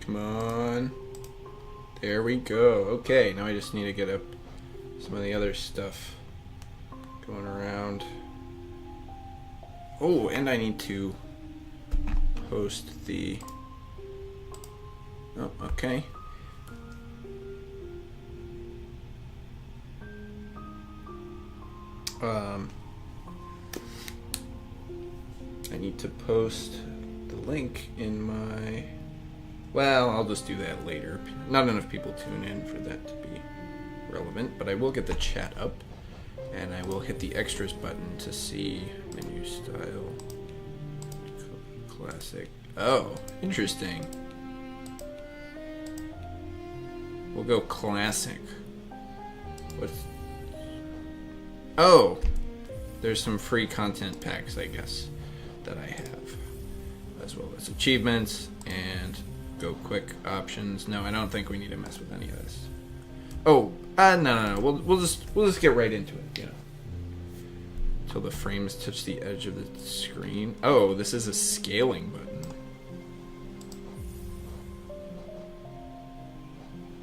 Come on. There we go. Okay, now I just need to get up some of the other stuff going around. Oh, and I need to post the... Oh, okay. I need to post the link in my... Well, I'll just do that later. Not enough people tune in for that to be relevant, but I will get the chat up, and I will hit the extras button to see menu style, classic. Oh, interesting. We'll go classic. What's... Oh, there's some free content packs, I guess, that I have, as well as achievements and go quick options. No, I don't think we need to mess with any of this. Oh, no. We'll just get right into it, you know. Until the frames touch the edge of the screen. Oh, this is a scaling button.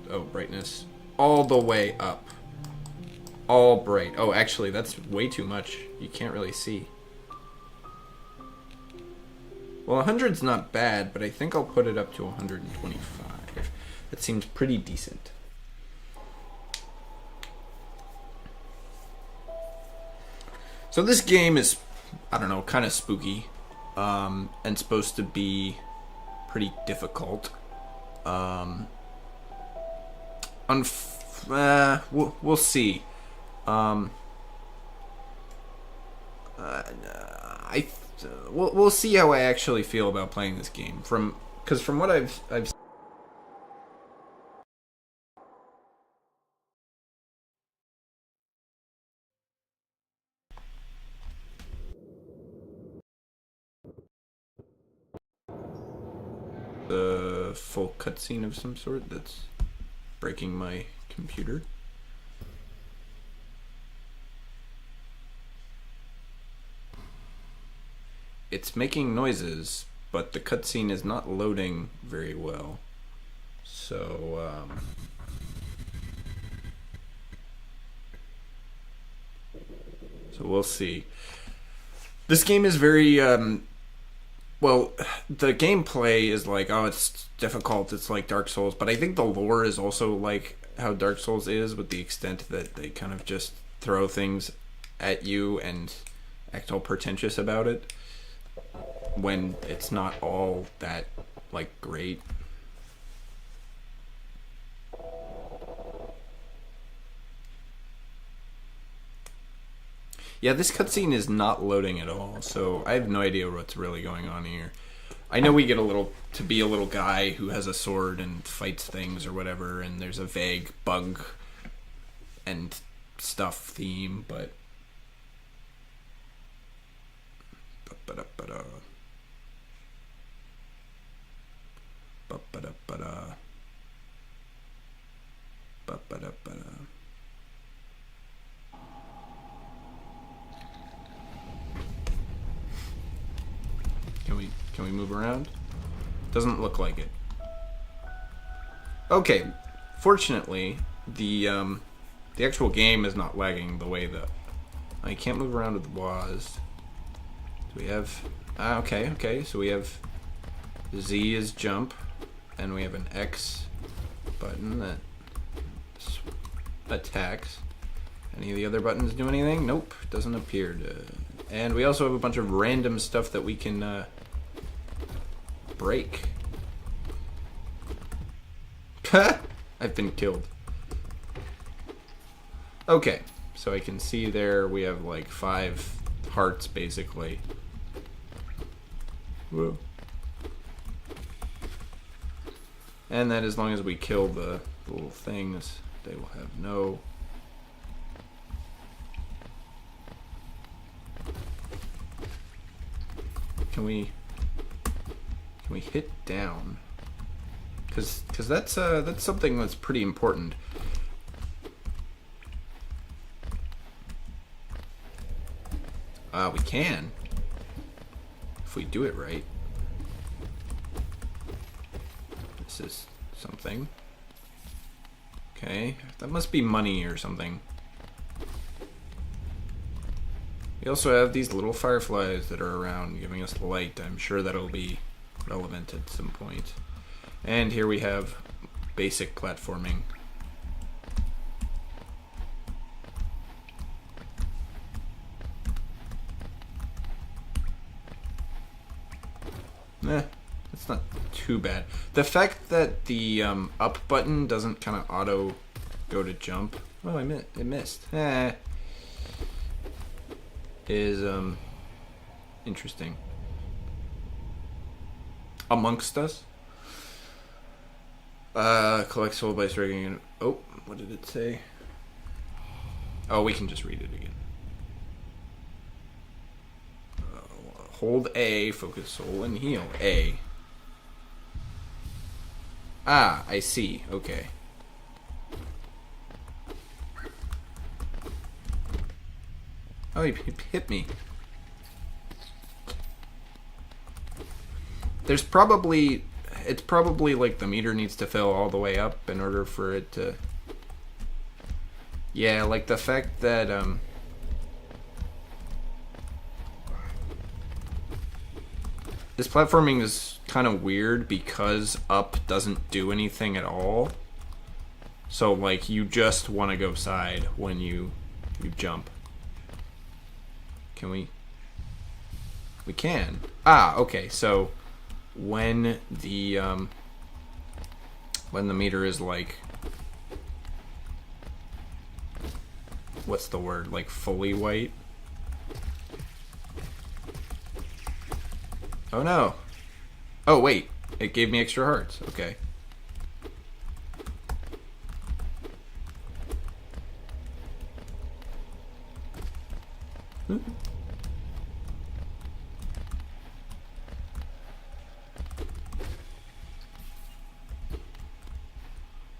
Oh, brightness all the way up. All bright. Oh, actually, that's way too much. You can't really see. Well, 100's not bad, but I think I'll put it up to 125. That seems pretty decent. So this game is, I don't know, kind of spooky, and supposed to be pretty difficult. We'll see. We'll see how I actually feel about playing this game. Because from what I've the full cutscene of some sort that's breaking my computer. It's making noises, but the cutscene is not loading very well. So, we'll see. This game is very, well, the gameplay is like, oh, it's difficult, it's like Dark Souls, but I think the lore is also like how Dark Souls is, with the extent that they kind of just throw things at you and act all pretentious about it, when it's not all that, like, great. Yeah, this cutscene is not loading at all, so I have no idea what's really going on here. I know we get to be a little guy who has a sword and fights things or whatever, and there's a vague bug and stuff theme, but... Can we move around? Doesn't look like it. Okay, fortunately, the actual game is not lagging the way that I can't move around with the WAS. Do we have... okay, so we have Z is jump, and we have an X button that attacks. Any of the other buttons do anything? Nope, doesn't appear to. And we also have a bunch of random stuff that we can break. I've been killed. Okay, so I can see there we have like 5 hearts basically. Whoa. And that as long as we kill the little things, they will have no... Can we hit down? Because that's something that's pretty important. We can, if we do it right. This is something. Okay, that must be money or something. We also have these little fireflies that are around giving us light. I'm sure that'll be relevant at some point. And here we have basic platforming. It's not too bad. The fact that the up button doesn't kind of auto go to jump. Oh, it missed. Is interesting. Amongst Us. Collect soul by striking in. Oh, what did it say? Oh, we can just read it again. Hold A, focus soul, and heal. A. Ah, I see. Okay. Oh, he hit me. There's probably... It's probably like the meter needs to fill all the way up in order for it to... Yeah, like the fact that, this platforming is kind of weird because up doesn't do anything at all. So, like, you just want to go side when you jump. Can we? We can. Ah, okay. So, when the meter is like, what's the word? Like fully white. Oh no. Oh wait, it gave me extra hearts. Okay.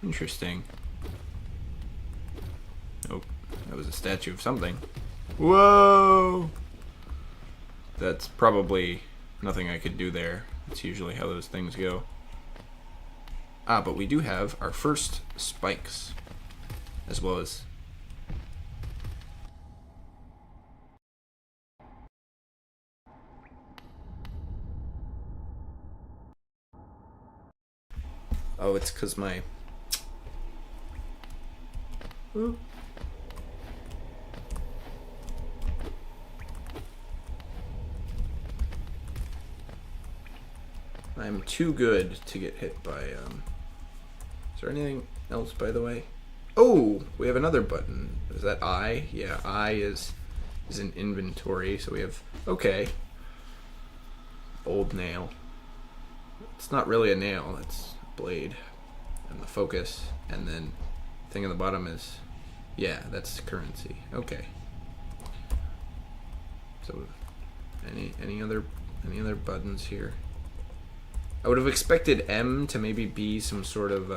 Interesting. Nope. That was a statue of something. Whoa! That's probably nothing I could do there. That's usually how those things go. Ah, but we do have our first spikes. As well as... Oh, it's because my... Ooh. I'm too good to get hit by, Is there anything else, by the way? Oh! We have another button. Is that I? Yeah, I is an inventory, so we have... Okay. Old nail. It's not really a nail, it's a blade. And the focus, and then the thing on the bottom is... Yeah, that's currency. Okay. So, any other buttons here? I would have expected M to maybe be some sort of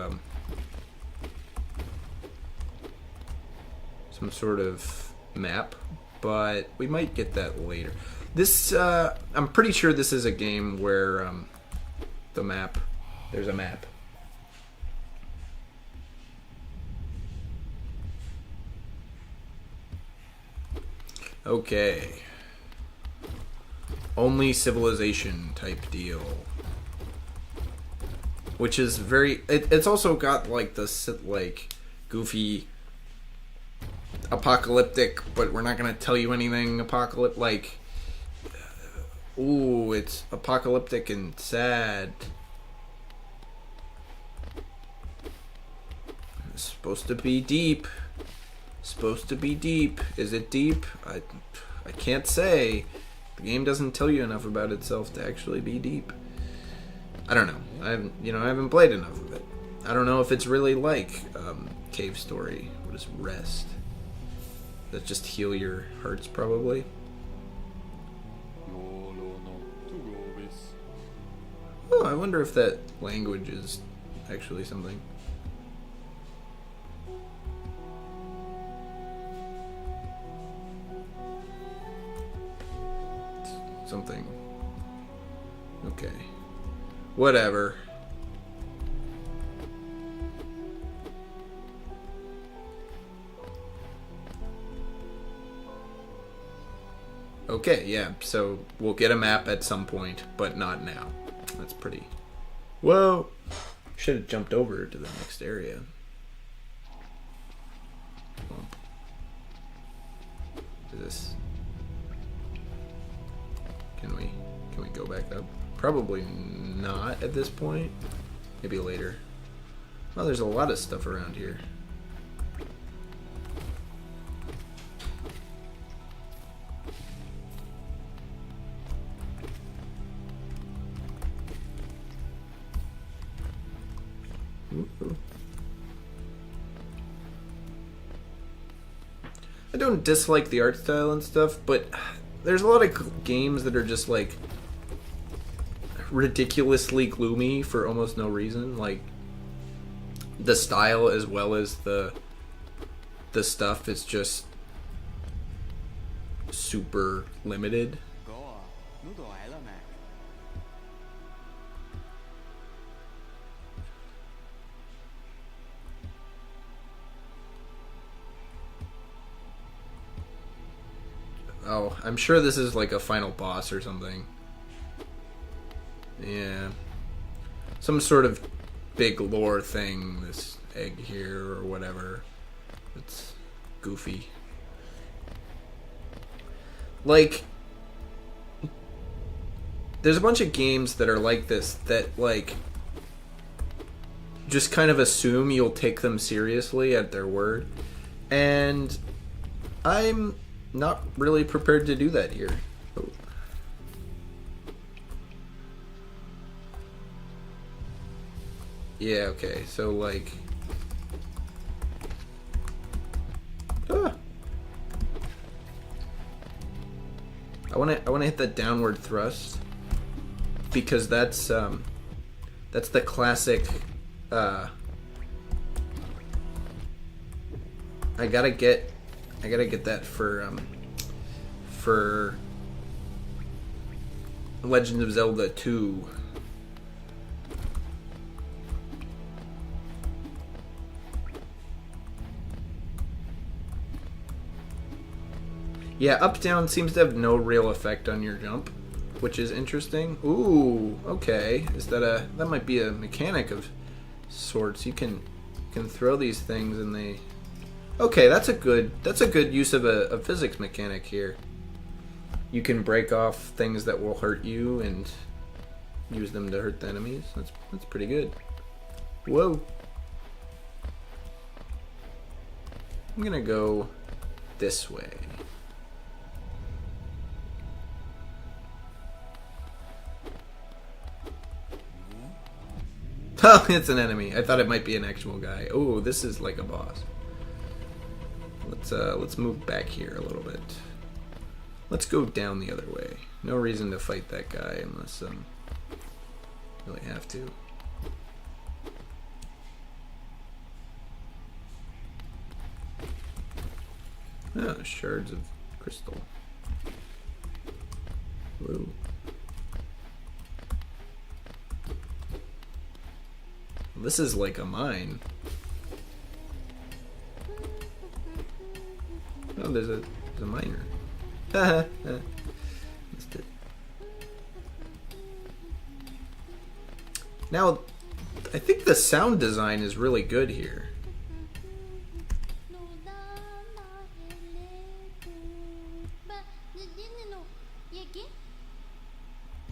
map, but we might get that later. This I'm pretty sure this is a game where there's a map. Okay. Only civilization type deal. Which is very... It's also got, like, this, like, goofy... apocalyptic, but we're not going to tell you anything apocalyptic. Like... Ooh, it's apocalyptic and sad. It's supposed to be deep. Supposed to be deep. Is it deep? I can't say. The game doesn't tell you enough about itself to actually be deep. I don't know. I haven't played enough of it. I don't know if it's really like Cave Story. What is rest? Does that just heal your hearts, probably? Oh, I wonder if that language is actually something. Something. Okay. Whatever. Okay, yeah, so we'll get a map at some point, but not now. That's pretty... Whoa! Should have jumped over to the next area. Is this... Can we go back up? Probably not at this point. Maybe later. Well, there's a lot of stuff around here. Ooh. I don't dislike the art style and stuff, but there's a lot of games that are just like ridiculously gloomy for almost no reason. Like the style as well as the stuff is just super limited. Oh, I'm sure this is like a final boss or something. Yeah. Some sort of big lore thing, this egg here or whatever. It's goofy. Like, there's a bunch of games that are like this that, like, just kind of assume you'll take them seriously at their word. And I'm not really prepared to do that here. Oh. Yeah, okay, so like... Ah. I wanna hit the downward thrust because that's the classic. I gotta get that for Legend of Zelda 2. Yeah, up down seems to have no real effect on your jump, which is interesting. Ooh, okay. Is that might be a mechanic of sorts. You can throw these things and they... Okay, that's a good use of a physics mechanic here. You can break off things that will hurt you and use them to hurt the enemies. That's pretty good. Whoa. I'm gonna go this way. Oh, it's an enemy. I thought it might be an actual guy. Oh, this is like a boss. Let's move back here a little bit. Let's go down the other way. No reason to fight that guy unless really have to. Oh, shards of crystal. Whoa. This is like a mine. Oh, there's a miner. Missed it. Now, I think the sound design is really good here.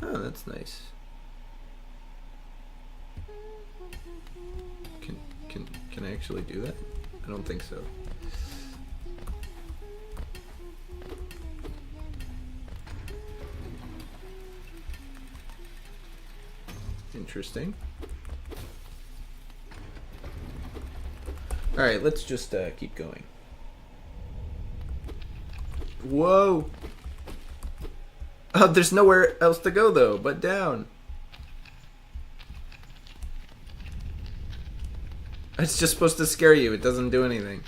Oh, that's nice. Can I actually do that? I don't think so. Interesting. Alright, let's just keep going. Whoa! Oh, there's nowhere else to go though, but down. It's just supposed to scare you. It doesn't do anything.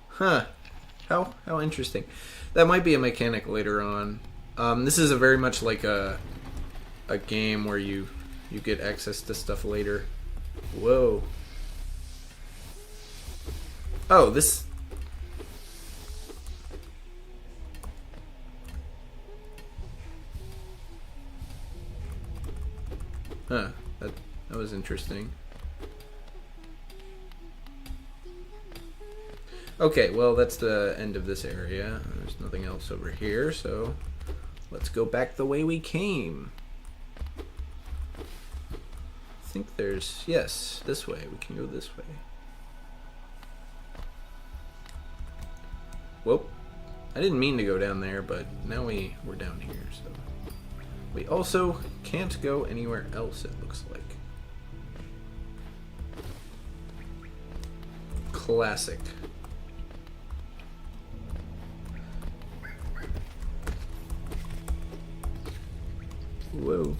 Huh. How interesting. That might be a mechanic later on. This is a very much like a game where you get access to stuff later. Whoa. Oh, this... Huh. That was interesting. Okay, well, that's the end of this area. There's nothing else over here, so let's go back the way we came. I think there's... Yes, this way. We can go this way. Whoop. I didn't mean to go down there, but now we're down here, so... We also can't go anywhere else, it looks like. Classic. Whoa.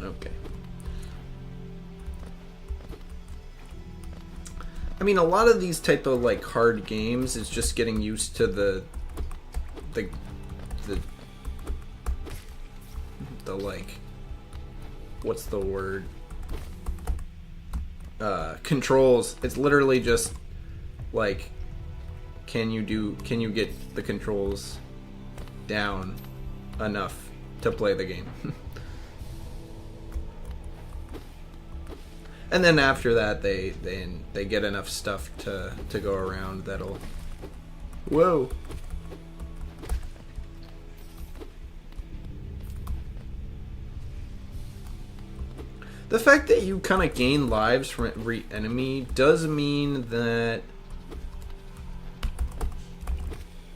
Okay. I mean, a lot of these type of like hard games is just getting used to the like, what's the word? Controls. It's literally just like, can you get the controls down enough to play the game? And then after that, they get enough stuff to go around that'll... Whoa. The fact that you kind of gain lives from every enemy does mean that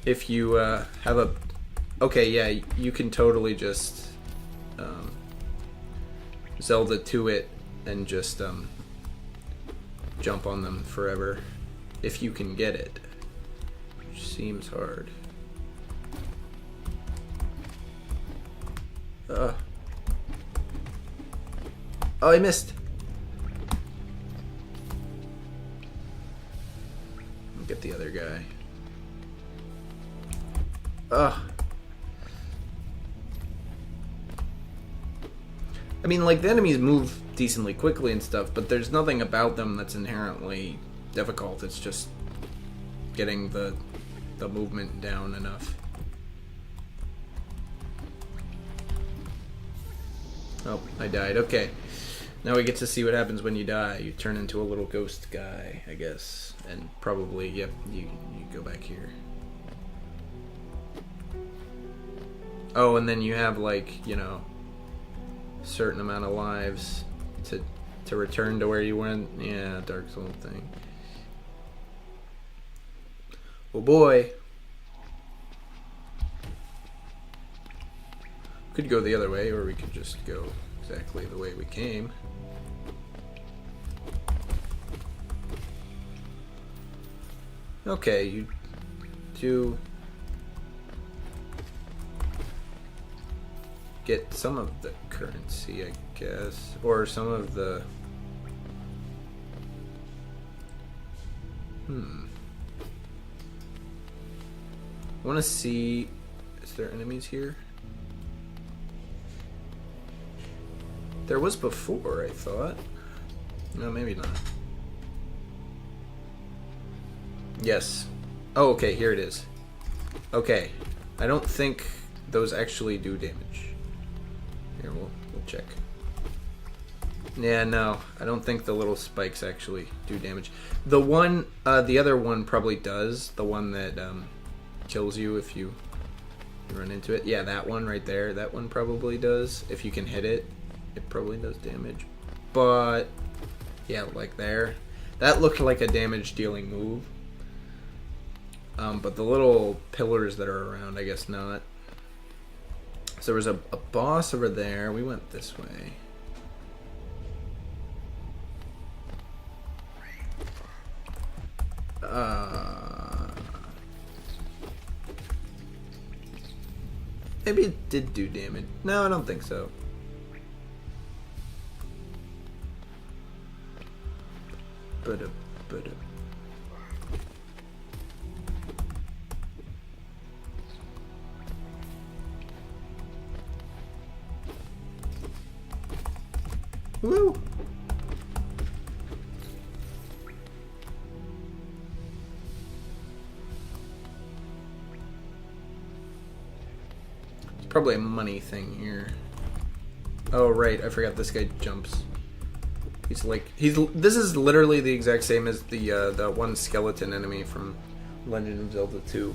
if you have a... Okay, yeah, you can totally just Zelda to it and just jump on them forever if you can get it, which seems hard. Oh, I missed. I'll get the other guy. I mean, like, the enemies move decently quickly and stuff, but there's nothing about them that's inherently difficult. It's just getting the movement down enough. Oh, I died. Okay. Now we get to see what happens when you die. You turn into a little ghost guy, I guess. And probably, yep, you go back here. Oh, and then you have, like, you know, a certain amount of lives to return to where you went. Yeah, Dark Soul thing. Oh boy. Could go the other way, or we could just go exactly the way we came. Okay, you do get some of the currency, I guess, or some of the... I want to see... Is there enemies here? There was before, I thought. No, maybe not. Yes. Oh, okay, here it is. Okay. I don't think those actually do damage. Here, we'll check. Yeah, no. I don't think the little spikes actually do damage. The one, the other one probably does. The one that kills you if you run into it. Yeah, that one right there. That one probably does. If you can hit it, it probably does damage. But, yeah, like there. That looked like a damage dealing move. But the little pillars that are around, I guess not. So there was a boss over there. We went this way. Maybe it did do damage. No, I don't think so. Woo! It's probably a money thing here. Oh right, I forgot this guy jumps. He's like this is literally the exact same as the one skeleton enemy from Legend of Zelda 2.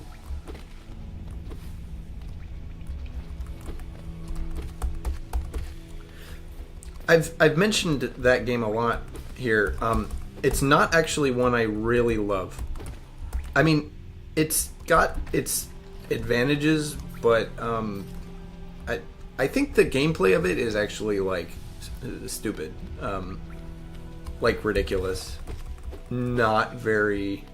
I've mentioned that game a lot here. It's not actually one I really love. I mean, it's got its advantages, but I think the gameplay of it is actually like stupid, like ridiculous, not very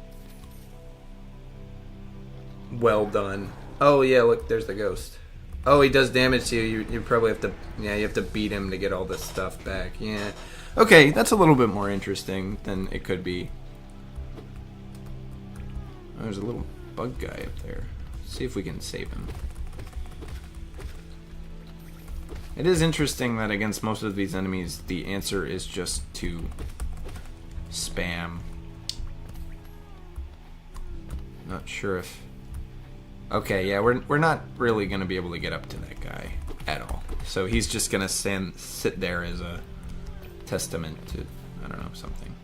well done. Oh yeah, look, there's the ghost. Oh, he does damage to you. You probably have to, yeah, you have to beat him to get all this stuff back. Yeah. Okay, that's a little bit more interesting than it could be. Oh, there's a little bug guy up there. Let's see if we can save him. It is interesting that against most of these enemies, the answer is just to spam. Not sure if... Okay, yeah, we're not really going to be able to get up to that guy at all. So he's just going to sit there as a testament to, I don't know, something.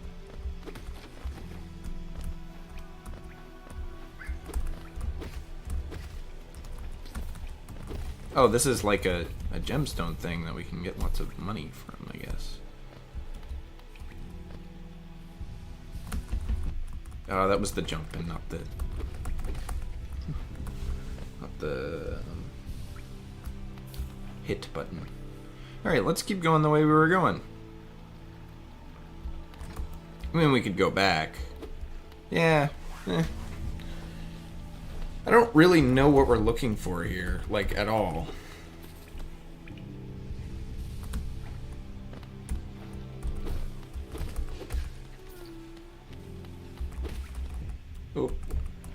Oh, this is like a gemstone thing that we can get lots of money from, I guess. Oh, that was the jump and not the hit button. Alright, let's keep going the way we were going. I mean, we could go back. Yeah. I don't really know what we're looking for here, like, at all. Oh,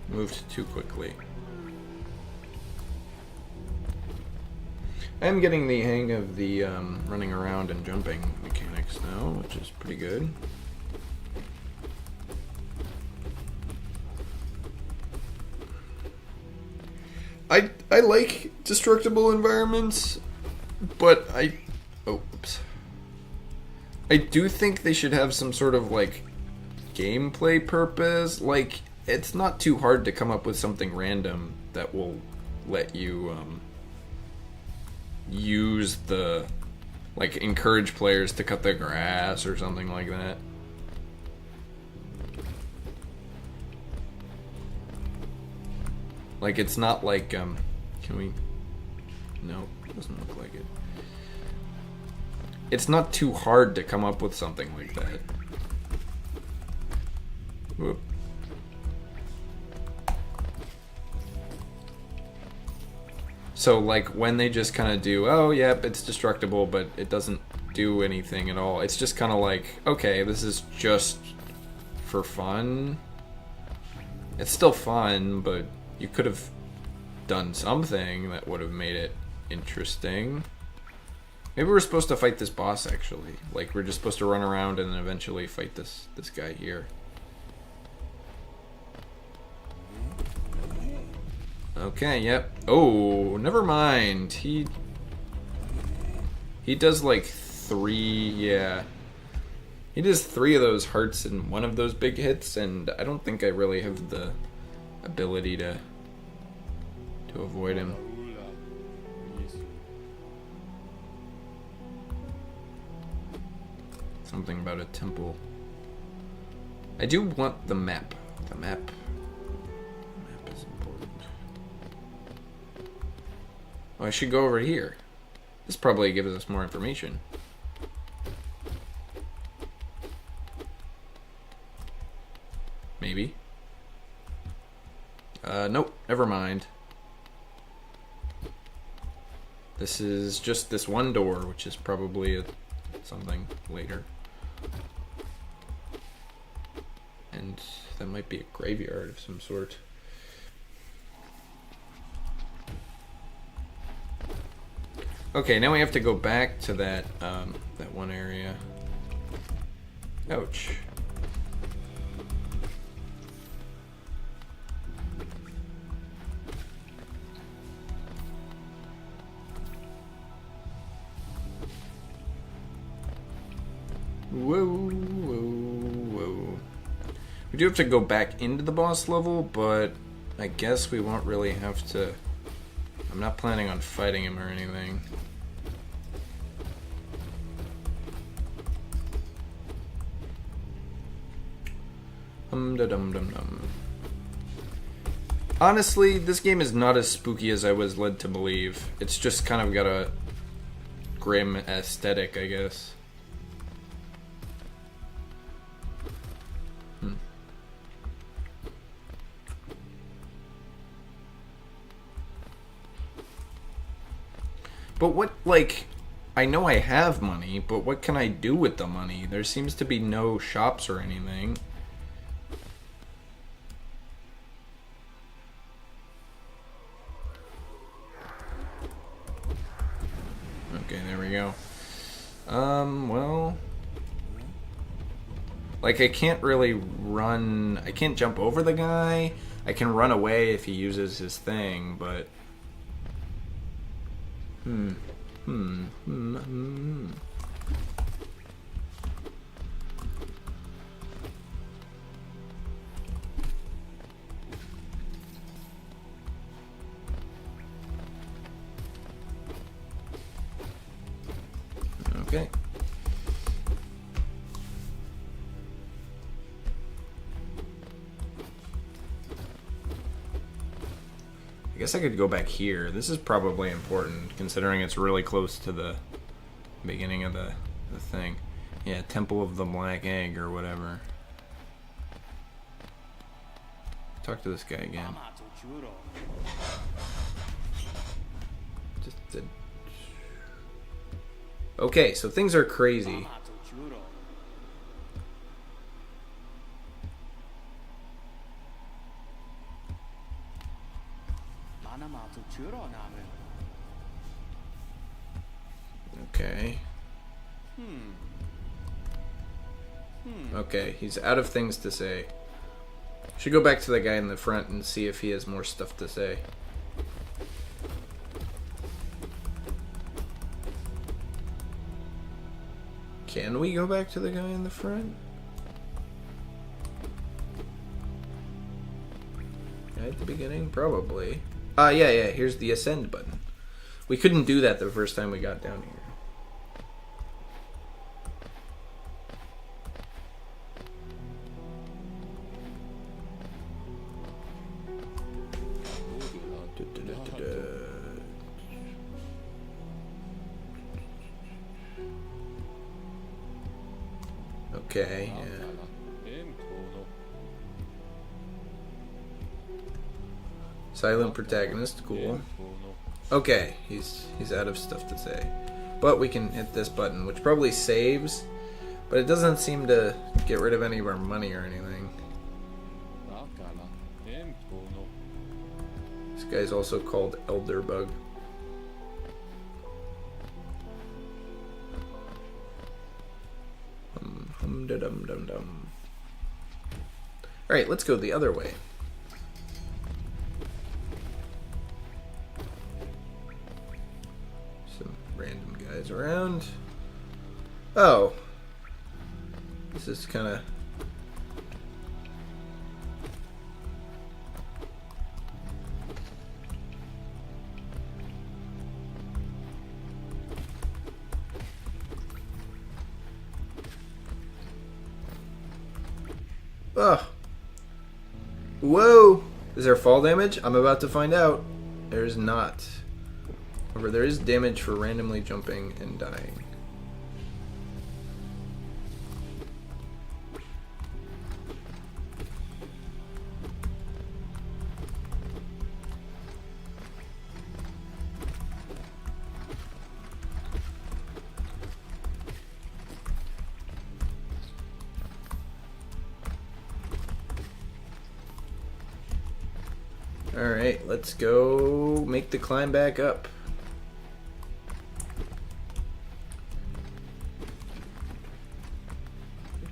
moved too quickly. I'm getting the hang of the running around and jumping mechanics now, which is pretty good. I like destructible environments, but I do think they should have some sort of like gameplay purpose. Like, it's not too hard to come up with something random that will let you use the, like, encourage players to cut the grass or something like that. Like, it's not like, can we... No, doesn't look like it. It's not too hard to come up with something like that. Whoop. So, like, when they just kind of do, oh, yep, it's destructible, but it doesn't do anything at all. It's just kind of like, okay, this is just for fun. It's still fun, but you could have done something that would have made it interesting. Maybe we're supposed to fight this boss, actually. Like, we're just supposed to run around and then eventually fight this guy here. Okay, yep. Oh, never mind. He does like 3, yeah. He does 3 of those hearts in one of those big hits, and I don't think I really have the ability to avoid him. Something about a temple. I do want the map. The map is important. Oh, I should go over here. This probably gives us more information. Maybe. Nope, never mind. This is just this one door, which is probably something later. And that might be a graveyard of some sort. Okay, now we have to go back to that that one area. Ouch. Whoa, whoa, whoa. We do have to go back into the boss level, but I guess we won't really have to. I'm not planning on fighting him or anything. Dum-da-dum-dum-dum. Honestly, this game is not as spooky as I was led to believe. It's just kind of got a grim aesthetic, I guess. But what, like, I know I have money, but what can I do with the money? There seems to be no shops or anything. Okay, there we go. Well... Like, I can't really run... I can't jump over the guy. I can run away if he uses his thing, but... Okay. I guess I could go back here. This is probably important, considering it's really close to the beginning of the thing. Yeah, Temple of the Black Egg or whatever. Talk to this guy again. Just did. Okay, so things are crazy. Okay. Okay, he's out of things to say. Should go back to the guy in the front and see if he has more stuff to say. Can we go back to the guy in the front? At the beginning? Probably. Yeah, here's the ascend button. We couldn't do that the first time we got down here. Okay, yeah. Silent protagonist, cool. Okay, he's out of stuff to say. But we can hit this button, which probably saves, but it doesn't seem to get rid of any of our money or anything. This guy's also called Elderbug. Hum-da-dum-dum-dum. Alright, let's go the other way. Some random guys around. Oh. This is kind of... Oh. Whoa! Is there fall damage? I'm about to find out. There's not. However, there is damage for randomly jumping and dying. Alright, let's go make the climb back up.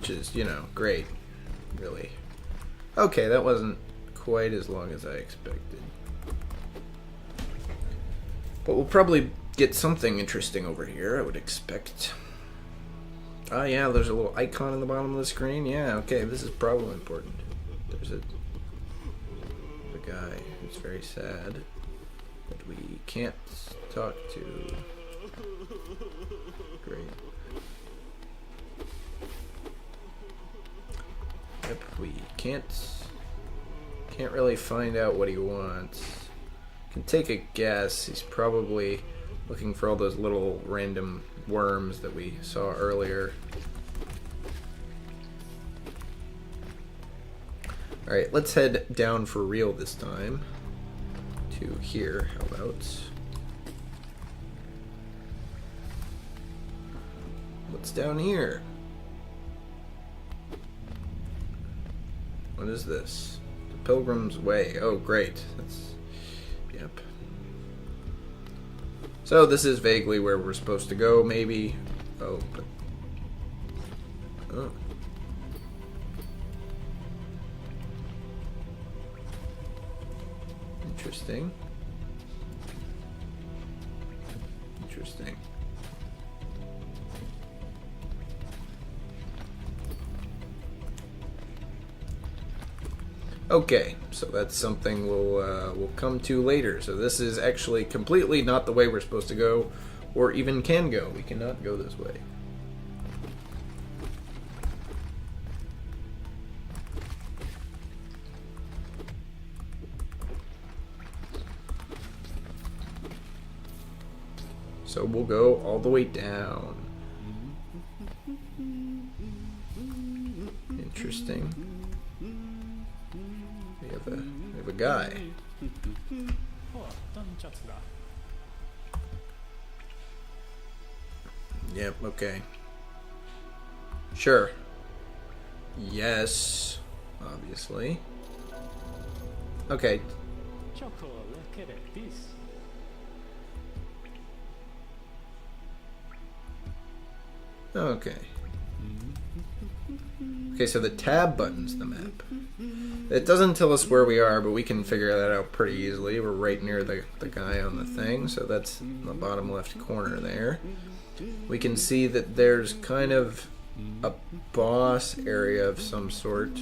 which is, you know, great, really. Okay, that wasn't quite as long as I expected. But we'll probably get something interesting over here, I would expect. Oh yeah, there's a little icon in the bottom of the screen. Yeah, okay, this is probably important. There's a guy who's very sad that we can't talk to. Great. Yep, we can't really find out what he wants. Can take a guess. He's probably looking for all those little random worms that we saw earlier. Alright, let's head down for real this time. To here, how about? What's down here? What is this? The Pilgrim's Way. Oh, great. That's... Yep. So this is vaguely where we're supposed to go, maybe. Oh, but... Oh. Interesting. Interesting. Okay, so that's something we'll come to later. So this is actually completely not the way we're supposed to go, or even can go. We cannot go this way. So we'll go all the way down. Interesting. We have a guy. Yep, okay. Sure. Yes, obviously. Okay. Okay. Okay, so the tab button's the map. It doesn't tell us where we are, but we can figure that out pretty easily. We're right near the guy on the thing, so that's in the bottom left corner there. We can see that there's kind of a boss area of some sort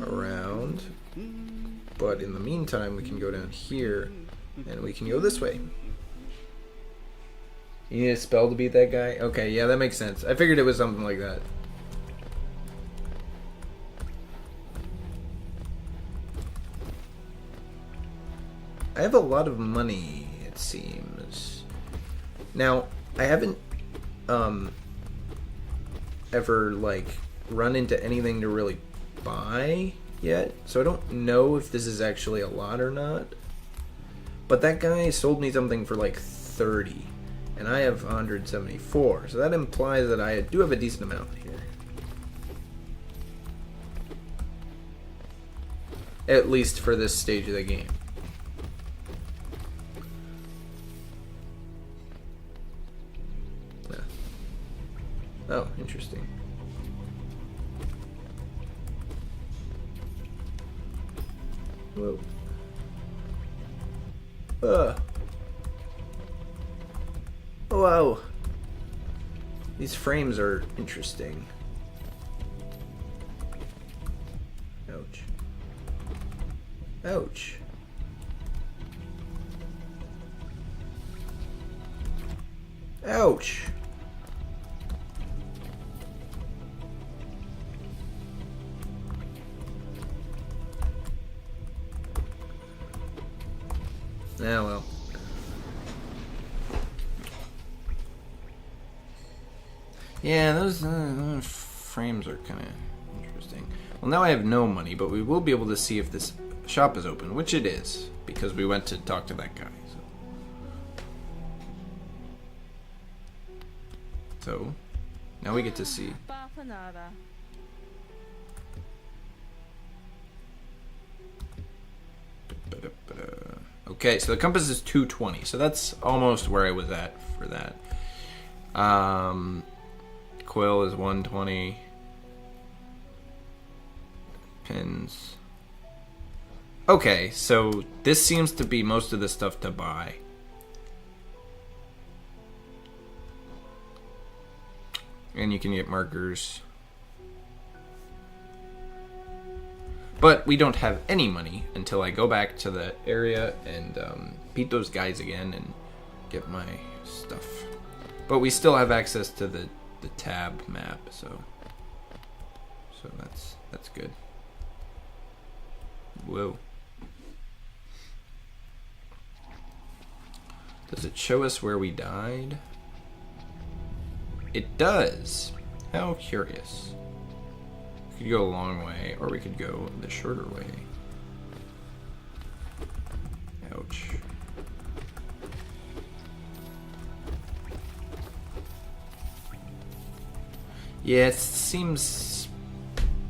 around. But in the meantime, we can go down here, and we can go this way. You need a spell to beat that guy? Okay, yeah, that makes sense. I figured it was something like that. I have a lot of money, it seems. Now, I haven't ever like run into anything to really buy yet, so I don't know if this is actually a lot or not. But that guy sold me something for like 30, and I have 174, so that implies that I do have a decent amount here. At least for this stage of the game. Oh, interesting. Whoa. Wow. These frames are interesting. Ouch. Ouch. Ouch. Yeah, well. Yeah, those frames are kind of interesting. Well, now I have no money, but we will be able to see if this shop is open, which it is, because we went to talk to that guy. So now we get to see. Okay, so the compass is 220, so that's almost where I was at for that. Coil is 120. pins. Okay, so this seems to be most of the stuff to buy. And you can get markers. But we don't have any money until I go back to the area and beat those guys again and get my stuff. But we still have access to the tab map, so that's good. Whoa. Does it show us where we died? It does. How curious. We could go a long way, or we could go the shorter way. Ouch. Yeah, it seems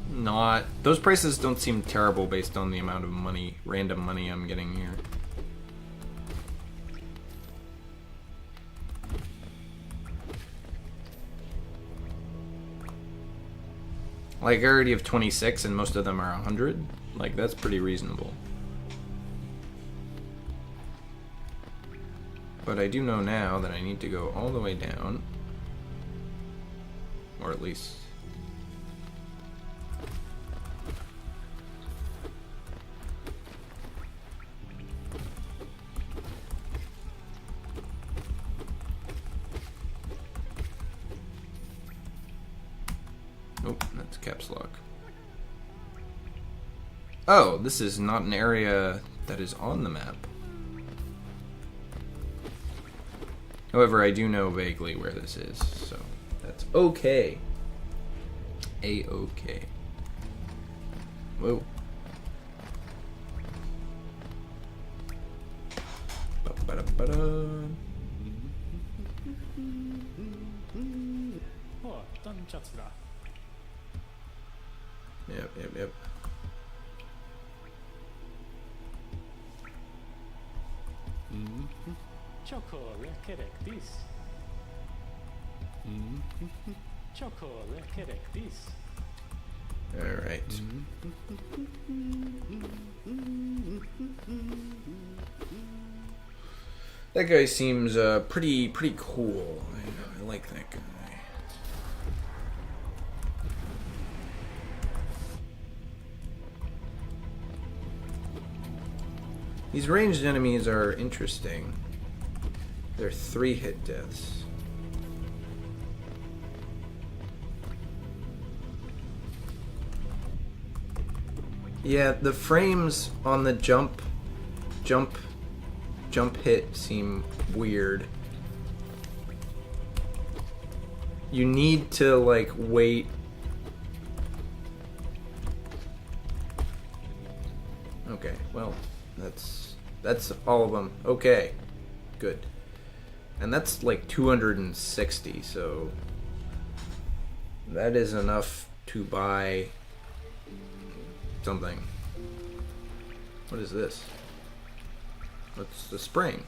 not... Those prices don't seem terrible based on the amount of money, random money I'm getting here. Like, I already have 26 and most of them are 100. Like, that's pretty reasonable. But I do know now that I need to go all the way down. Or at least... Oh, that's caps lock. Oh, this is not an area that is on the map. However, I do know vaguely where this is, so that's okay. A-okay. Whoa. Ba-ba-da-ba-da. Yep. Alright. That guy seems pretty cool. I like that guy. These ranged enemies are interesting. They're 3-hit deaths. Yeah, the frames on the jump hit seem weird. You need to like wait. Okay, well, that's all of them. Okay, good. And that's like 260, so that is enough to buy something. What is this? What's the spring?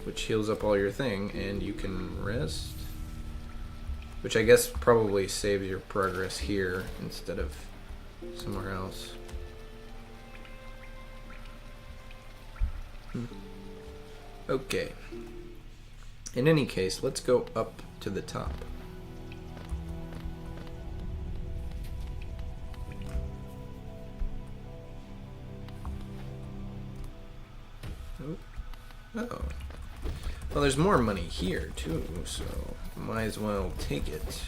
Which heals up all your thing, and you can rest. Which I guess probably saves your progress here instead of somewhere else. Okay. In any case, let's go up to the top. Oh. Well, there's more money here, too, so might as well take it.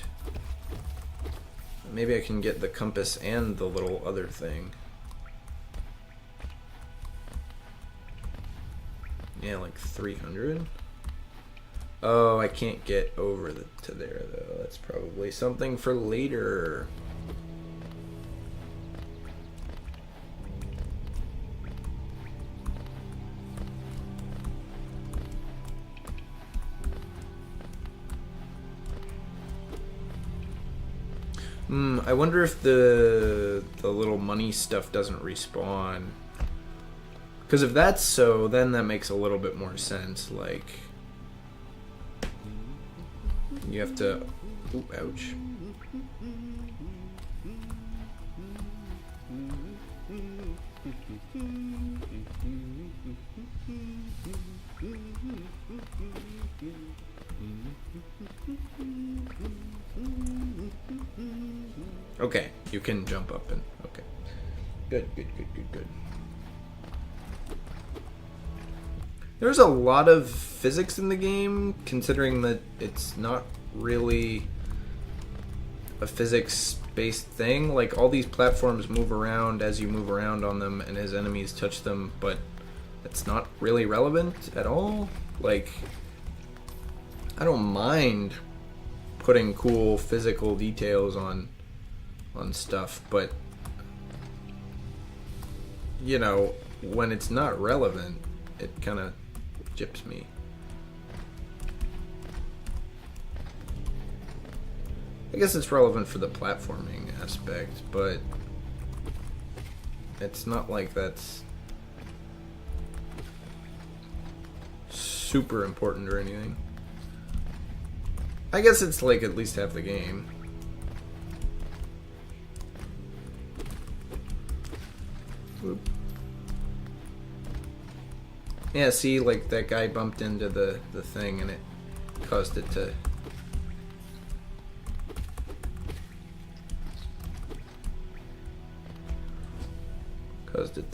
Maybe I can get the compass and the little other thing. Yeah, like 300. Oh, I can't get over to there, though. That's probably something for later. I wonder if the little money stuff doesn't respawn. Because if that's so, then that makes a little bit more sense. Like, you have to... Ooh, ouch. Okay, you can jump up and okay. Good. There's a lot of physics in the game, considering that it's not really a physics-based thing. Like, all these platforms move around as you move around on them, and as enemies touch them, but it's not really relevant at all. Like, I don't mind putting cool physical details on stuff, but, you know, when it's not relevant, it kind of gyps me. I guess it's relevant for the platforming aspect, but it's not like that's super important or anything. I guess it's like at least half the game. Whoop. Yeah, see, like that guy bumped into the thing and it caused it to...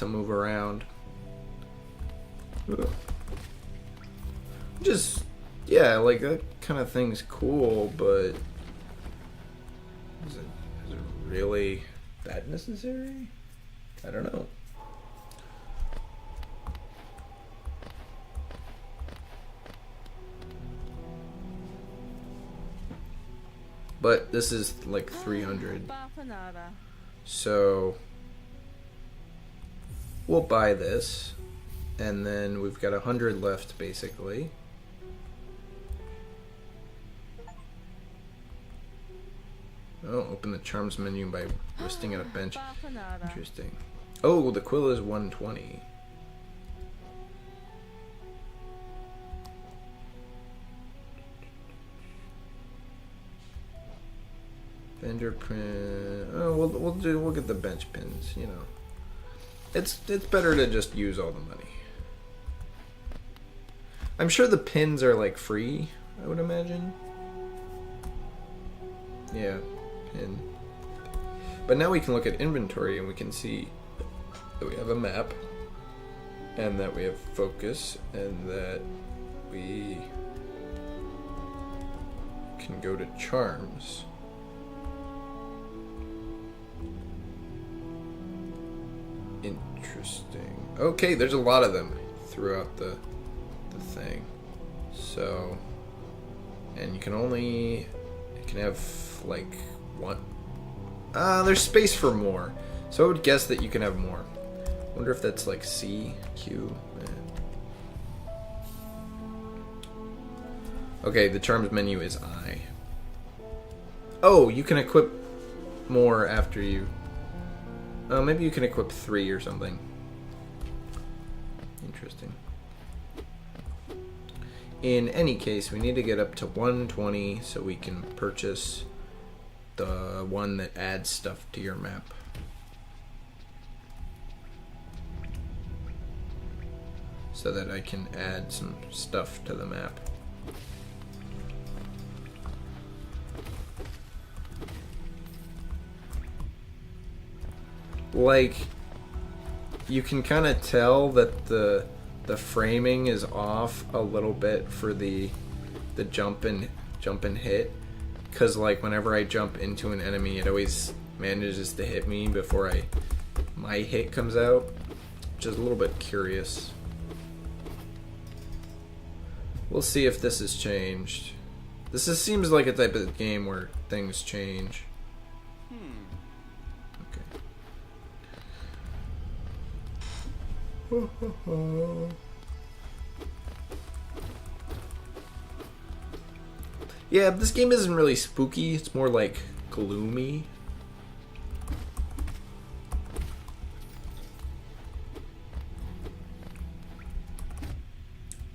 move around. Just, yeah, like that kind of thing's cool, but is it really that necessary? I don't know. But this is like 300. So we'll buy this. And then we've got 100 left, basically. Oh, open the charms menu by resting on a bench. Interesting. Oh, the quill is 120. Vendor print. Oh, we'll get the bench pins. You know, it's better to just use all the money. I'm sure the pins are like free. I would imagine. Yeah, pin. But now we can look at inventory and we can see that we have a map, and that we have focus, and that we can go to charms. Interesting. Okay, there's a lot of them throughout the thing. So, and you can have like one. There's space for more. So I would guess that you can have more. Wonder if that's like C, Q. Okay, the charms menu is I. Oh, you can equip more after you. Maybe you can equip 3 or something. Interesting. In any case, we need to get up to 120 so we can purchase the one that adds stuff to your map. So that I can add some stuff to the map. Like, you can kind of tell that the framing is off a little bit for the jump and hit, because like whenever I jump into an enemy, it always manages to hit me before my hit comes out, which is a little bit curious. We'll see if this has changed. Seems like a type of game where things change. Yeah, this game isn't really spooky, it's more like gloomy.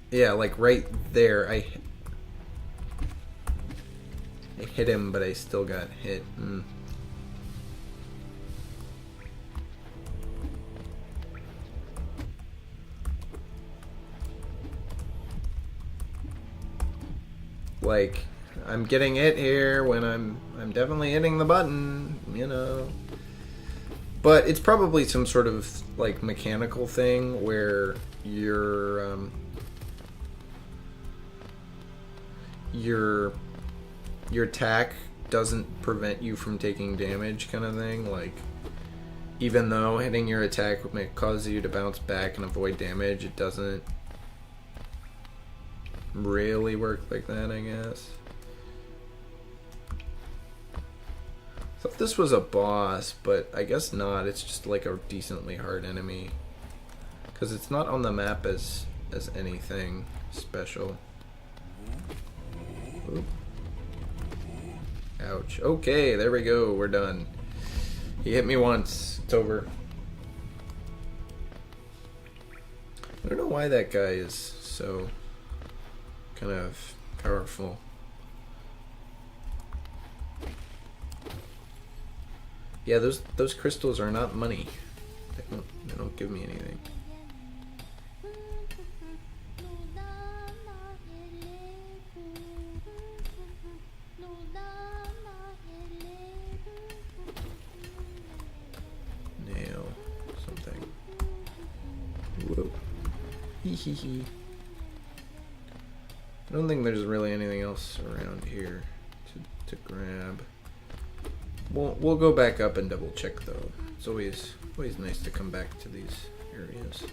Yeah, like right there, I hit him, but I still got hit. Like, I'm getting hit here when I'm definitely hitting the button, you know. But it's probably some sort of like mechanical thing where your attack doesn't prevent you from taking damage, kind of thing. Like, even though hitting your attack may cause you to bounce back and avoid damage, it doesn't really work like that, I guess. Thought this was a boss, but I guess not. It's just like a decently hard enemy, because it's not on the map as anything special. Oop. Ouch. Okay, there we go. We're done. He hit me once. It's over. I don't know why that guy is so kind of powerful. Yeah, those crystals are not money. They don't give me anything. Nail something. Whoa. Hee hee hee. I don't think there's really anything else around here to grab. We'll go back up and double check though. It's always nice to come back to these areas.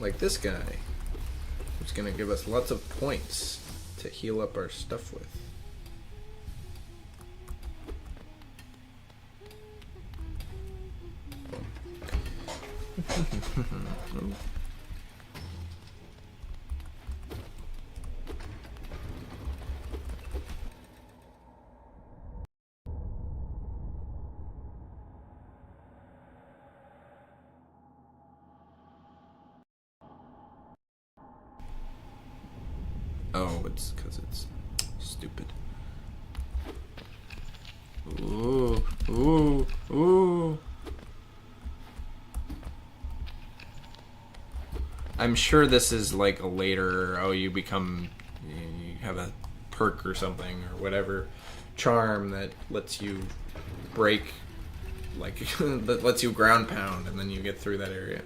Like this guy, who's gonna give us lots of points to heal up our stuff with. Oh, it's because it's stupid. Ooh, ooh, ooh. I'm sure this is like a later, you have a perk or something or whatever charm that lets you break, like, that lets you ground pound and then you get through that area.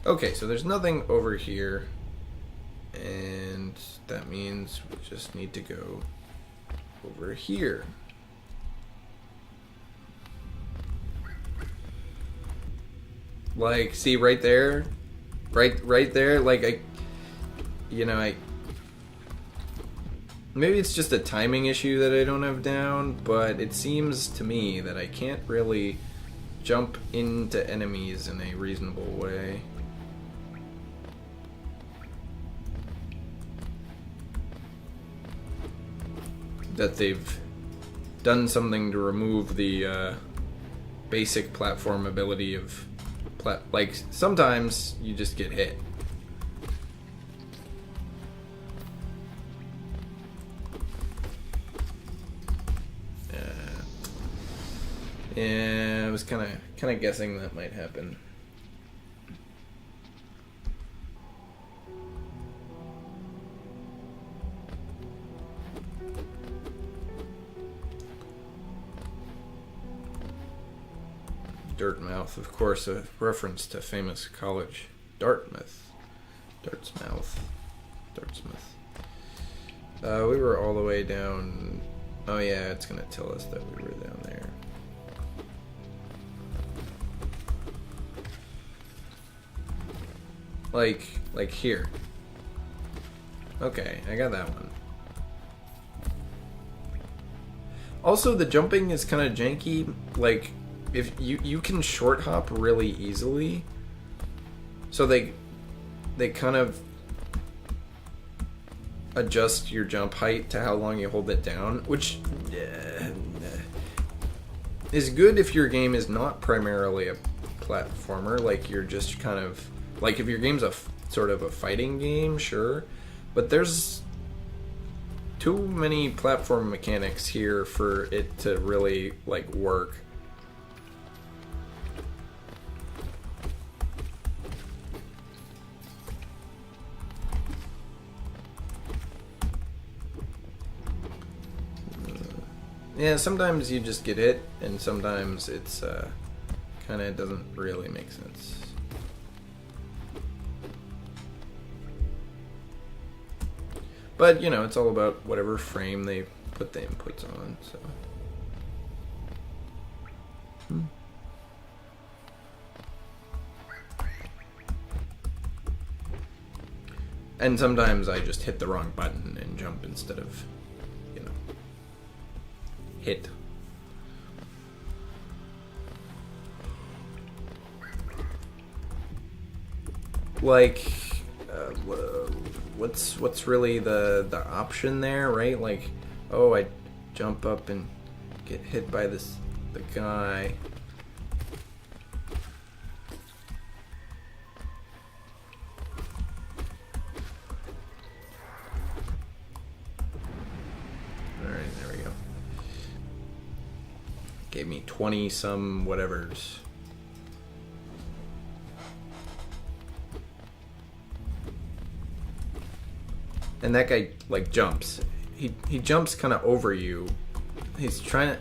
Okay, so there's nothing over here, and that means we just need to go over here. Like, see right there? Right there, like, maybe it's just a timing issue that I don't have down, but it seems to me that I can't really jump into enemies in a reasonable way. That they've done something to remove the basic platform ability of like, sometimes you just get hit. Yeah, I was kind of guessing that might happen. Dartmouth, of course, a reference to famous college Dartmouth. Dartmouth. We were all the way down. Oh yeah, it's gonna tell us that we were down there. Like here. Okay, I got that one. Also, the jumping is kind of janky. Like, if you can short hop really easily, so they kind of adjust your jump height to how long you hold it down, which is good if your game is not primarily a platformer. Like, you're just kind of like, if your game's sort of a fighting game, sure, but there's too many platform mechanics here for it to really like work. Yeah, sometimes you just get hit, and sometimes it's kind of doesn't really make sense. But, you know, it's all about whatever frame they put the inputs on, so. And sometimes I just hit the wrong button and jump instead of, you know, hit. Like, what's really the option there, right? Like, oh, I jump up and get hit by the guy. All right, there we go. Gave me 20 some whatevers. And that guy like jumps. He jumps kind of over you. He's trying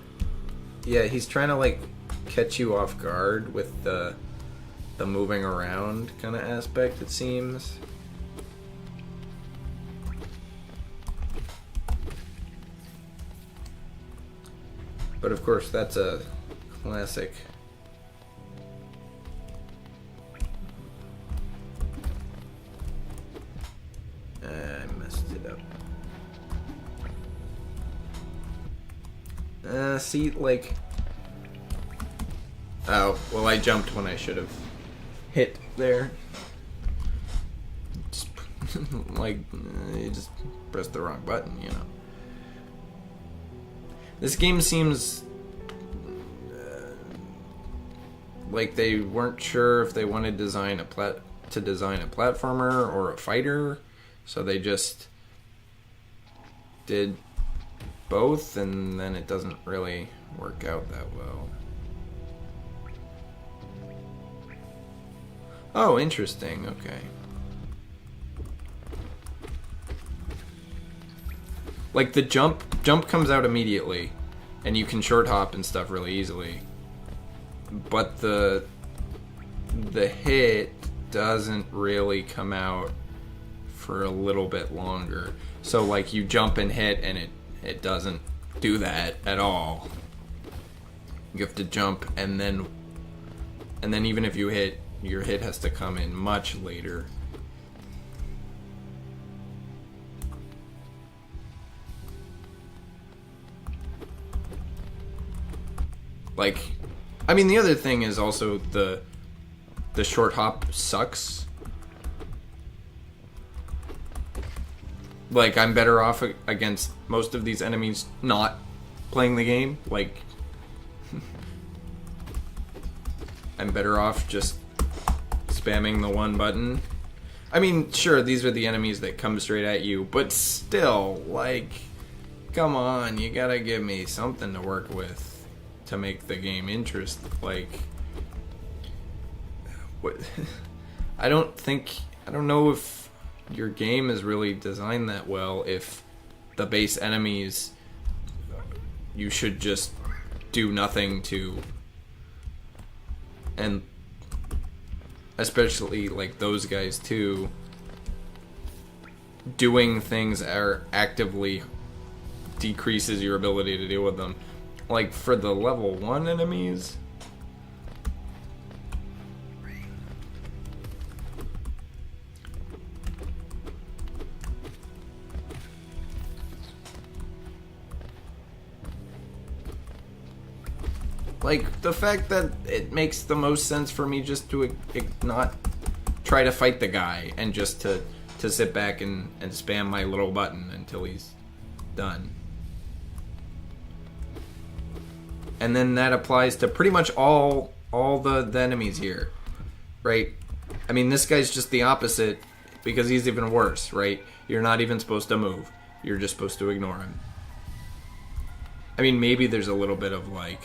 to like catch you off guard with the moving around kind of aspect, it seems. But of course, that's a classic. I messed it up. See, like... Oh, well, I jumped when I should have hit there. Just, like, you just pressed the wrong button, you know. This game seems like they weren't sure if they wanted to design a platformer or a fighter, so they just did both, and then it doesn't really work out that well. Oh, interesting. Okay. Like the jump comes out immediately, and you can short hop and stuff really easily. But the hit doesn't really come out for a little bit longer. So like you jump and hit, and it doesn't do that at all. You have to jump, and then even if you hit, your hit has to come in much later. Like, I mean, the other thing is also the short hop sucks. Like, I'm better off against most of these enemies not playing the game. Like, I'm better off just spamming the one button. I mean, sure, these are the enemies that come straight at you, but still, like, come on, you gotta give me something to work with to make the game interesting. Like, what? I don't know if your game is really designed that well. If the base enemies, you should just do nothing to, and especially like those guys too, doing things are actively decreases your ability to deal with them. Like, for the level 1 enemies, like, the fact that it makes the most sense for me just to not try to fight the guy and just to sit back and spam my little button until he's done. And then that applies to pretty much all the enemies here, right? I mean, this guy's just the opposite because he's even worse, right? You're not even supposed to move. you're just supposed to ignore him. I mean, maybe there's a little bit of like...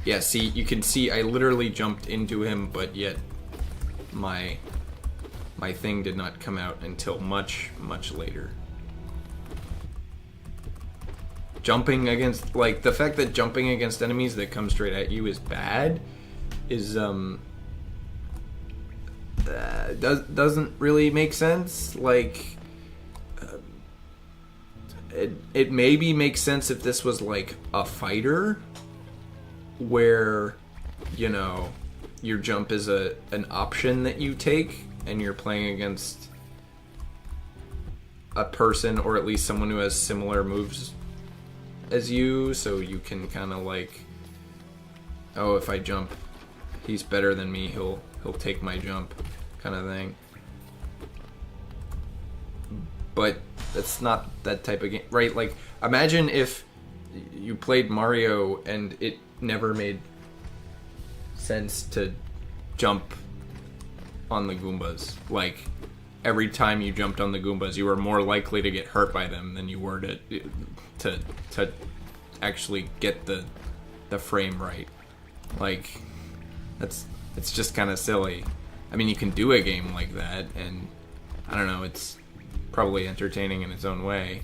Yeah, see, you can see I literally jumped into him, but yet my thing did not come out until much, much later. Jumping against, like, the fact that jumping against enemies that come straight at you is bad is, doesn't really make sense. Like, it maybe makes sense if this was, like, a fighter, where, you know, your jump is an option that you take, and you're playing against a person, or at least someone who has similar moves as you, so you can kind of like, oh, if I jump, he's better than me, he'll take my jump, kind of thing. But that's not that type of game, right? Like, imagine if you played Mario and it never made sense to jump on the Goombas. Like, every time you jumped on the Goombas, you were more likely to get hurt by them than you were to actually get the frame right. Like, it's just kind of silly. I mean, you can do a game like that, and I don't know, it's probably entertaining in its own way.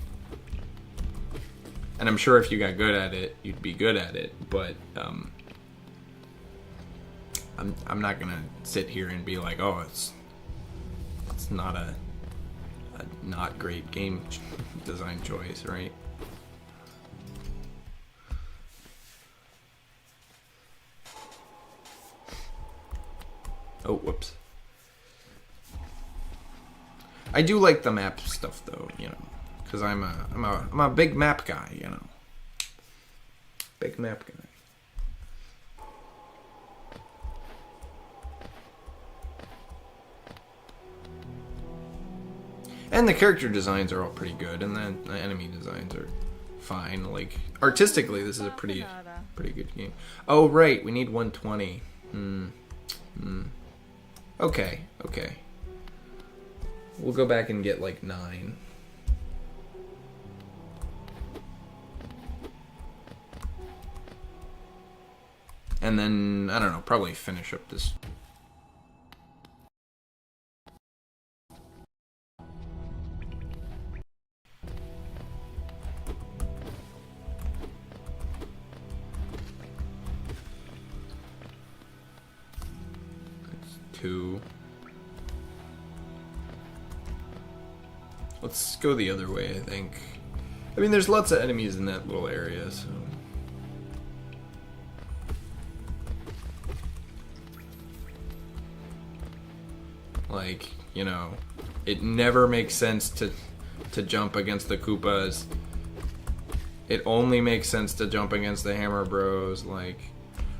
And I'm sure if you got good at it, you'd be good at it, but I'm not gonna sit here and be like, oh, it's not a not great game design choice, right? Oh, whoops. I do like the map stuff, though, you know, because I'm a big map guy, you know, big map guy. And the character designs are all pretty good, and then the enemy designs are fine. Like, artistically, this is a pretty good game. Oh, right, we need 120. Okay. We'll go back and get, like, 9. And then, I don't know, probably finish up this. That's 2. Let's go the other way, I think. I mean, there's lots of enemies in that little area, so... Like, you know, it never makes sense to jump against the Koopas. It only makes sense to jump against the Hammer Bros, like...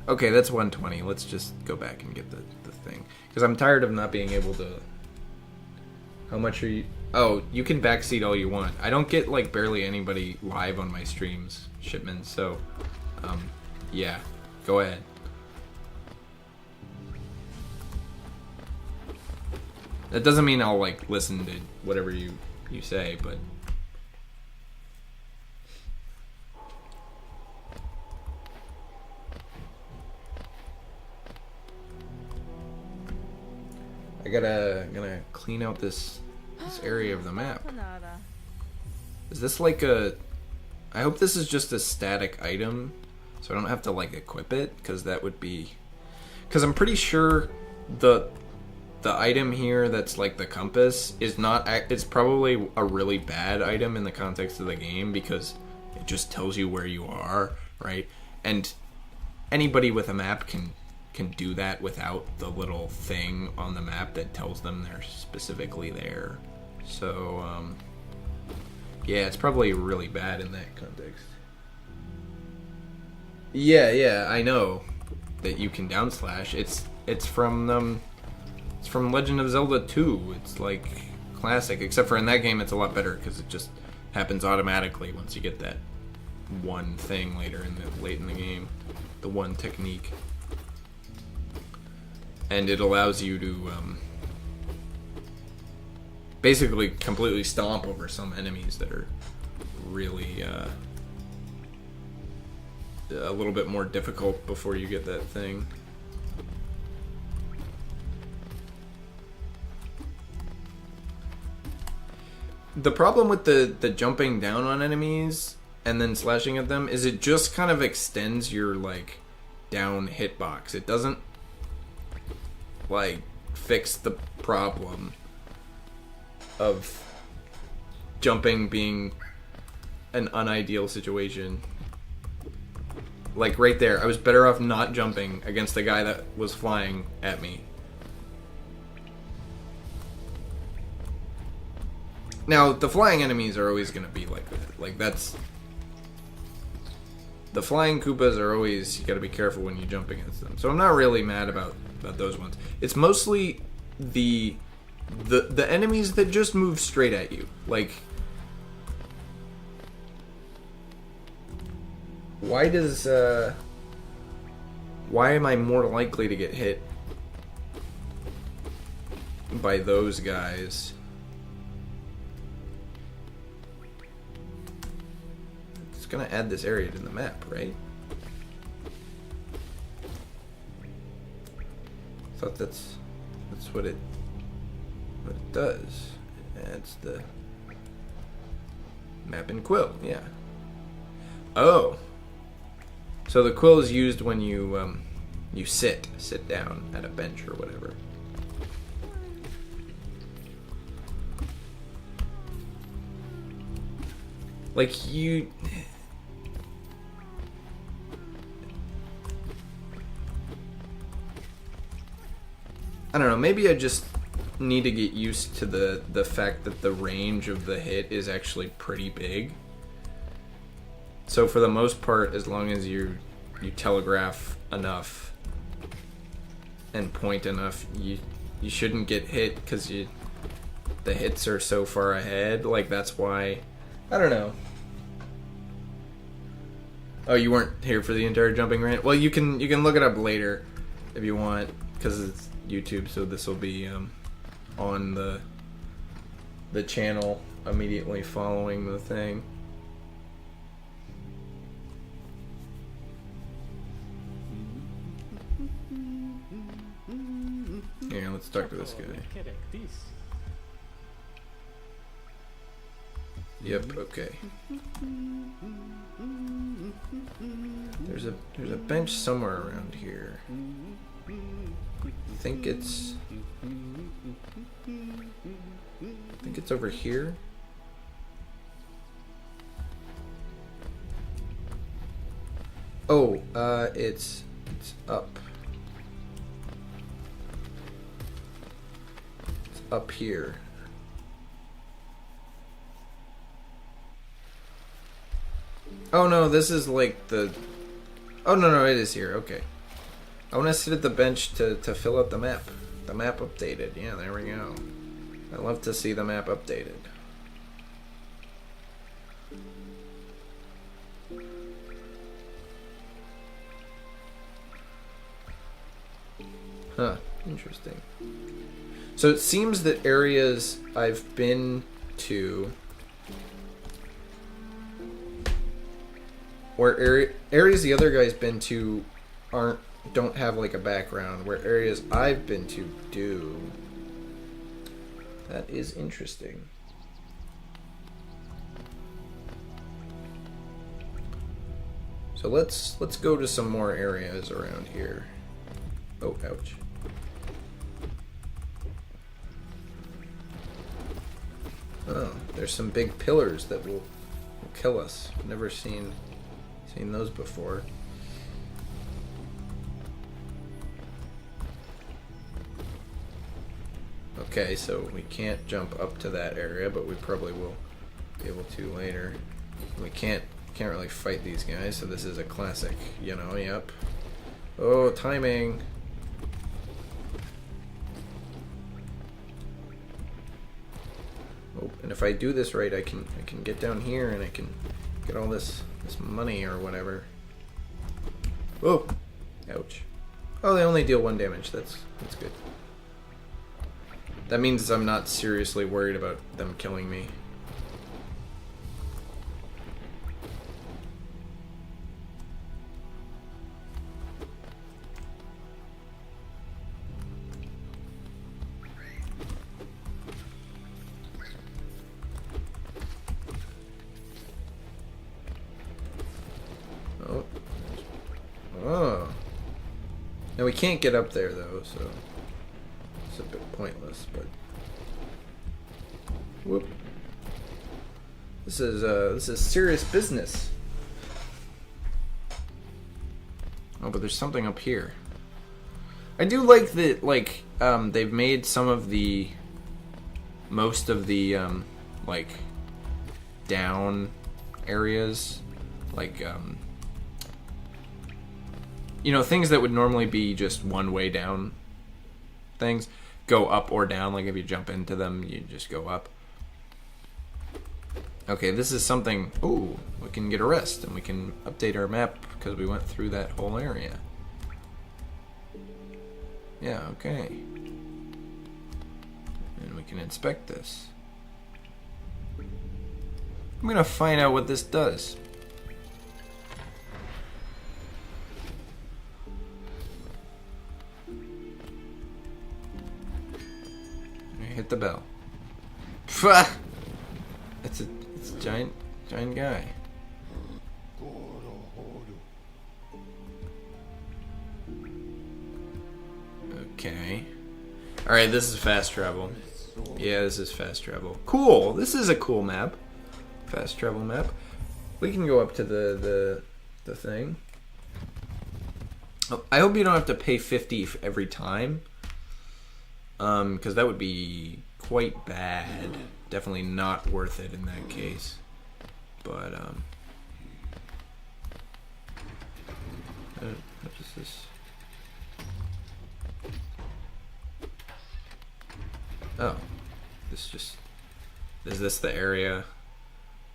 Okay, that's 120. Let's just go back and get the thing. Because I'm tired of not being able to... How much are you... Oh, you can backseat all you want. I don't get, like, barely anybody live on my streams, Shipman, so... yeah. Go ahead. That doesn't mean I'll, like, listen to whatever you say, but... I'm gonna clean out this area of the map. Is this like a... I hope this is just a static item, so I don't have to, like, equip it, because that would be... Because I'm pretty sure the item here that's like the compass is not... It's probably a really bad item in the context of the game, because it just tells you where you are, right? And anybody with a map can do that without the little thing on the map that tells them they're specifically there. So, yeah, it's probably really bad in that context. Yeah, I know that you can downslash. It's from Legend of Zelda 2. It's like classic, except for in that game it's a lot better because it just happens automatically once you get that one thing late in the game, the one technique. and it allows you to basically completely stomp over some enemies that are really a little bit more difficult before you get that thing. The problem with the jumping down on enemies and then slashing at them is it just kind of extends your like down hitbox. It doesn't like fix the problem of jumping being an unideal situation. Like right there, I was better off not jumping against the guy that was flying at me. Now, the flying enemies are always going to be like that. Like, that's... The flying Koopas are always... You got to be careful when you jump against them. So I'm not really mad about those ones. It's mostly the enemies that just move straight at you. Like... Why does... Why am I more likely to get hit by those guys? Gonna add this area to the map, right? Thought that's what it does. It adds the map and quill, yeah. Oh, so the quill is used when you you sit down at a bench or whatever. Like you. I don't know, maybe I just need to get used to the fact that the range of the hit is actually pretty big. So for the most part, as long as you telegraph enough and point enough, you shouldn't get hit because the hits are so far ahead. Like that's why, I don't know. Oh, you weren't here for the entire jumping rant? Well, you can look it up later if you want, because it's YouTube, so this will be on the channel immediately following the thing. Yeah, let's talk to this guy. Yep, okay. There's a bench somewhere around here. I think it's over here. Oh, it's up. It's up here. Oh no, this is like the... Oh no, it is here, okay. I want to sit at the bench to fill out the map. The map updated. Yeah, there we go. I love to see the map updated. Huh, interesting. So it seems that areas I've been to... Where areas the other guy's been to don't have like a background, where areas I've been to do. That is interesting. So let's go to some more areas around here. Oh, ouch. Oh, there's some big pillars that will kill us. I've never seen those before. Okay, so we can't jump up to that area, but we probably will be able to later. We can't really fight these guys, so this is a classic, you know, yep. Oh, timing. Oh, and if I do this right, I can get down here and I can get all this money or whatever. Oh, ouch. Oh, they only deal 1 damage. That's good. That means I'm not seriously worried about them killing me. Oh. Oh. Now we can't get up there though, so it's a bit pointless, but whoop. This is serious business. Oh, but there's something up here. I do like that, like, they've made most of the, like, down areas, like, you know, things that would normally be just one-way down things go up or down. Like, if you jump into them, you just go up. Okay, this is something... Ooh, we can get a rest, and we can update our map because we went through that whole area. Yeah, okay. And we can inspect this. I'm gonna find out what this does. Hit the bell. It's a giant guy. Okay. Alright, this is fast travel. Yeah, this is fast travel. Cool! This is a cool map. Fast travel map. We can go up to the thing. Oh, I hope you don't have to pay 50 every time. Because that would be quite bad. Definitely not worth it in that case. But, what is this? Oh. Is this the area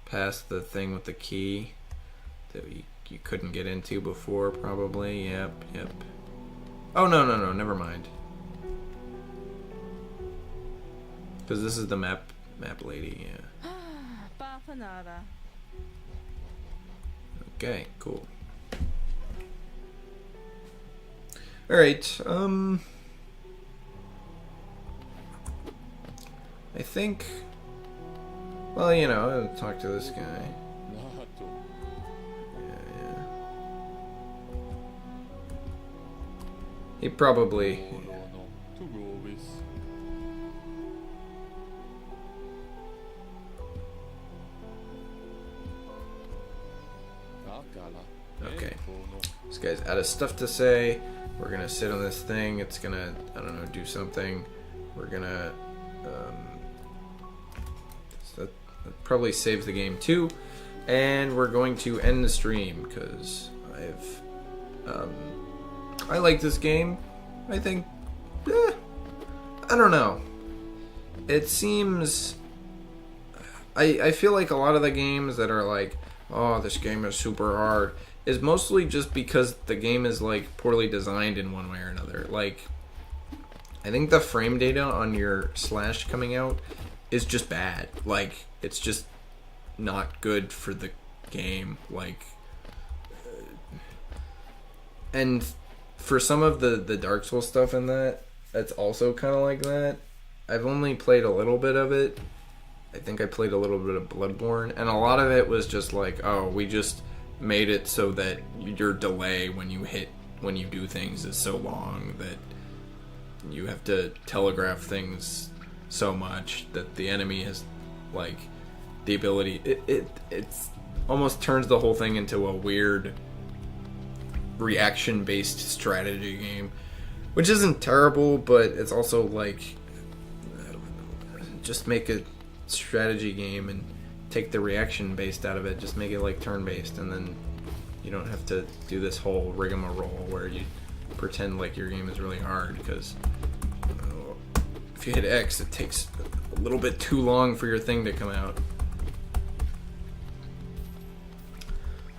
past the thing with the key that you couldn't get into before, probably? Yep. Oh, no, never mind. Because this is the map lady, yeah. Okay, cool. Alright, I think... Well, you know, I'll talk to this guy. Yeah. He probably... Okay. This guy's out of stuff to say. We're gonna sit on this thing. It's gonna, I don't know, do something. We're gonna... that probably saves the game too. And we're going to end the stream because I like this game. I think, I don't know. It seems, I feel like a lot of the games that are like, oh, this game is super hard, is mostly just because the game is like poorly designed in one way or another. Like, I think the frame data on your Slash coming out is just bad. Like, it's just not good for the game. Like, and for some of the Dark Souls stuff in that, that's also kind of like that. I've only played a little bit of it. I think I played a little bit of Bloodborne, and a lot of it was just like, oh, we just made it so that your delay when you do things is so long that you have to telegraph things so much that the enemy has, like, the ability, it's almost turns the whole thing into a weird reaction based strategy game, which isn't terrible, but it's also like, just make a strategy game and take the reaction based out of it. Just make it like turn based, and then you don't have to do this whole rigmarole where you pretend like your game is really hard, because if you hit X, it takes a little bit too long for your thing to come out.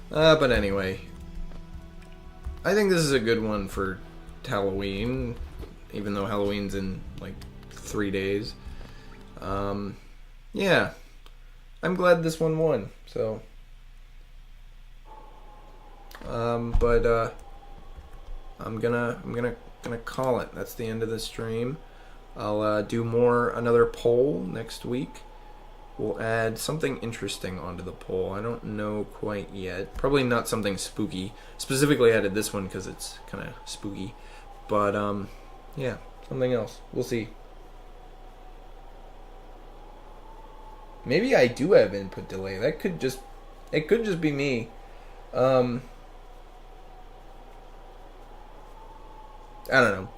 But anyway, I think this is a good one for Halloween, even though Halloween's in like 3 days. Yeah, I'm glad this one won. So, but I'm gonna call it. That's the end of the stream. I'll do another poll next week. We'll add something interesting onto the poll. I don't know quite yet. Probably not something spooky. Specifically added this one because it's kind of spooky. But, yeah, something else. We'll see. Maybe I do have input delay. It could just be me. I don't know.